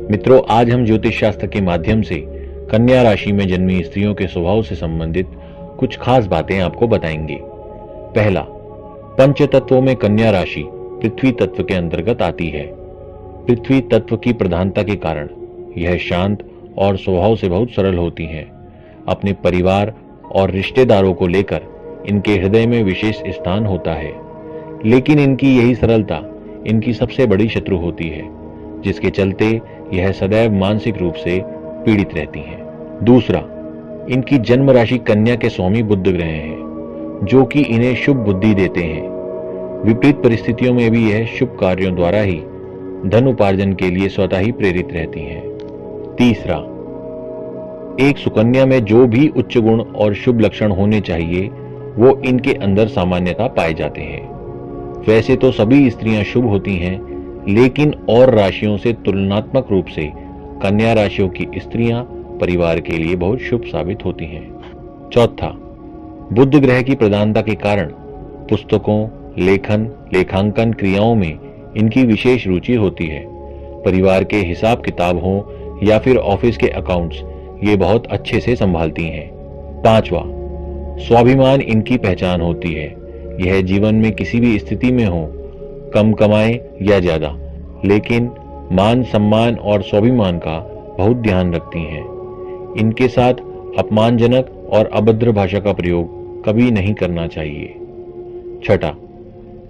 मित्रों, आज हम ज्योतिष शास्त्र के माध्यम से कन्या राशि में जन्मी स्त्रियों के स्वभाव से संबंधित कुछ खास बातें आपको बताएंगे। पहला, पंच तत्वों में कन्या राशि पृथ्वी तत्व के अंतर्गत आती है। पृथ्वी तत्व की प्रधानता के कारण यह शांत और स्वभाव से बहुत सरल होती हैं। अपने परिवार और रिश्तेदारों को लेकर इनके हृदय में विशेष स्थान होता है, लेकिन इनकी यही सरलता इनकी सबसे बड़ी शत्रु होती है, जिसके चलते यह सदैव मानसिक रूप से पीड़ित रहती हैं। दूसरा, इनकी जन्म राशि कन्या के स्वामी बुध ग्रह हैं, जो कि इन्हें शुभ बुद्धि देते हैं। विपरीत परिस्थितियों में भी यह शुभ कार्यों द्वारा ही धन उपार्जन के लिए स्वतः ही प्रेरित रहती हैं। तीसरा, एक सुकन्या में जो भी उच्च गुण और शुभ लक्षण होने चाहिए वो इनके अंदर सामान्यता पाए जाते हैं। वैसे तो सभी स्त्रियां शुभ होती हैं, लेकिन और राशियों से तुलनात्मक रूप से कन्या राशियों की स्त्रियां परिवार के लिए बहुत शुभ साबित होती हैं। चौथा, बुध ग्रह की प्रधानता के कारण पुस्तकों, लेखन, लेखांकन क्रियाओं में इनकी विशेष रुचि होती है। परिवार के हिसाब किताब हो या फिर ऑफिस के अकाउंट्स, ये बहुत अच्छे से संभालती हैं। पांचवा, स्वाभिमान इनकी पहचान होती है। यह जीवन में किसी भी स्थिति में हो, कम कमाए या ज्यादा, लेकिन मान सम्मान और स्वाभिमान का बहुत ध्यान रखती हैं। इनके साथ अपमानजनक और अभद्र भाषा का प्रयोग कभी नहीं करना चाहिए। छठा,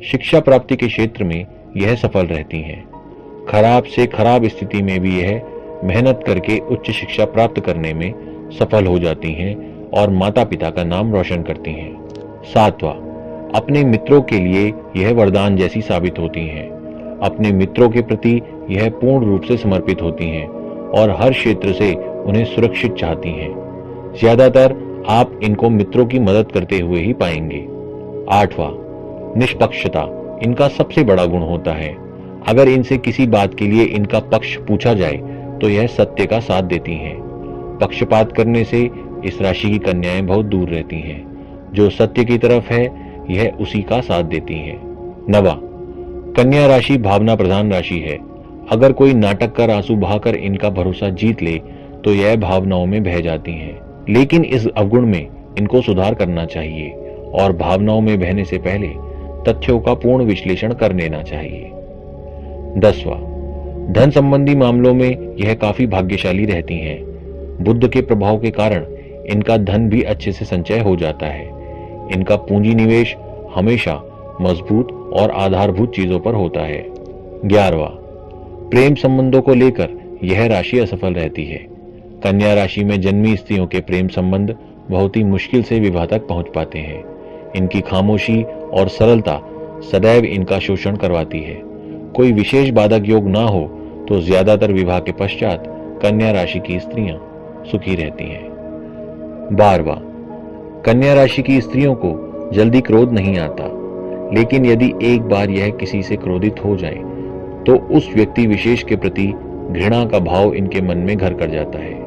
शिक्षा प्राप्ति के क्षेत्र में यह सफल रहती हैं। खराब से खराब स्थिति में भी यह मेहनत करके उच्च शिक्षा प्राप्त करने में सफल हो जाती हैं और माता पिता का नाम रोशन करती हैं। सातवां, अपने मित्रों के लिए यह वरदान जैसी साबित होती हैं। अपने मित्रों के प्रति यह पूर्ण रूप से समर्पित होती हैं और हर क्षेत्र से उन्हें सुरक्षित चाहती हैं। ज्यादातर आप इनको मित्रों की मदद करते हुए ही पाएंगे। आठवां, निष्पक्षता इनका सबसे बड़ा गुण होता है। अगर इनसे किसी बात के लिए इनका पक्ष पूछा जाए तो यह सत्य का साथ देती हैं। पक्षपात करने से इस राशि की कन्याएं बहुत दूर रहती हैं। जो सत्य की तरफ है यह उसी का साथ देती हैं। नवा, कन्या राशि भावना प्रधान राशि है। अगर कोई नाटक कर आंसू बहाकर इनका भरोसा जीत ले तो यह भावनाओं में बह जाती हैं, लेकिन इस अवगुण में इनको सुधार करना चाहिए और भावनाओं में बहने से पहले तथ्यों का पूर्ण विश्लेषण कर लेना चाहिए। 10वां, धन संबंधी मामलों में यह काफी भाग्यशाली रहती हैं। बुध के प्रभाव के कारण इनका धन भी अच्छे से संचय हो जाता है। इनका पूंजी निवेश हमेशा मजबूत और आधारभूत चीजों पर होता है। 11वां, प्रेम संबंधों को लेकर यह राशि असफल रहती है। कन्या राशि में जन्मी स्त्रियों के प्रेम संबंध बहुत ही मुश्किल से विवाह तक पहुंच पाते हैं। इनकी खामोशी और सरलता सदैव इनका शोषण करवाती है। कोई विशेष बाधक योग ना हो तो ज्यादातर विवाह के पश्चात कन्या राशि की स्त्रियां सुखी रहती हैं। 12वां, कन्या राशि की स्त्रियों को जल्दी क्रोध नहीं आता, लेकिन यदि एक बार यह किसी से क्रोधित हो जाए तो उस व्यक्ति विशेष के प्रति घृणा का भाव इनके मन में घर कर जाता है।